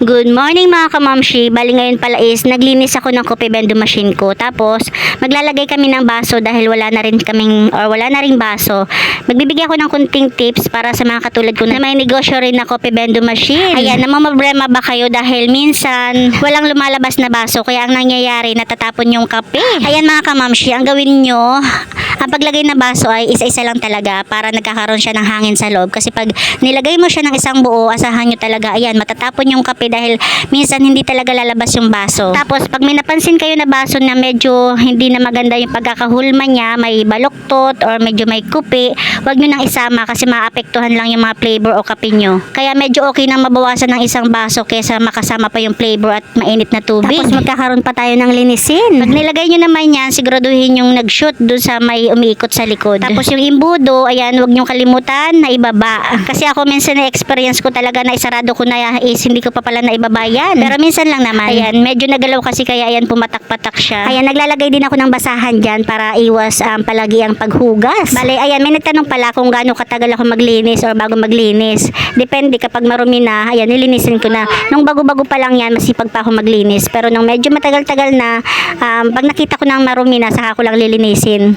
Good morning mga kamamshi. Bali ngayon pala is naglinis ako ng coffee vending machine ko. Tapos maglalagay kami ng baso dahil wala na ring baso. Magbibigay ako ng kunting tips para sa mga katulad ko na may negosyo rin na coffee vending machine. Ayan, namamroblema ba kayo dahil minsan walang lumalabas na baso kaya ang nangyayari natatapon yung kape. Ayan mga kamamshi, ang gawin nyo, ang paglagay ng baso ay isa-isa lang talaga para nagkakaroon siya ng hangin sa loob. Kasi pag nilagay mo siya ng isang buo, asahan nyo talaga, ayan, matatapon yung kape dahil minsan hindi talaga lalabas yung baso. Tapos pag may napansin kayo na baso na medyo hindi na maganda yung pagkakahulma niya, may baluktot or medyo may kupi, wag nyo nang isama kasi maapektuhan lang yung mga flavor o kape nyo. Kaya medyo okay nang mabawasan ng isang baso kesa makasama pa yung flavor at mainit na tubig. Tapos magkakaroon pa tayo ng linisin. Pag nilagay nyo naman yan, siguraduhin yung nag-shoot dun sa may umiikot sa likod. Tapos yung imbudo, ayan, wag nyo kalimutan na ibaba. Kasi ako minsan na-experience ko talaga na isarado ko na is hindi ko pa pala na ibaba yan. Pero minsan lang naman. Ayan, medyo nagalaw kasi kaya ayan pumatak-patak siya. Ayan, naglalagay din ako ng basahan dyan para iwas palagi ang paghugas. Bale, ayan, may nagtanong pala kung gaano katagal ako maglinis or bago maglinis. Depende kapag marumi na, ayan, nilinisin ko na. Nung bago-bago pa lang yan, masipag pa ako maglinis. Pero nung medyo matagal-tagal na, pag nakita ko ng marumi na, saka ko lang lilinisin.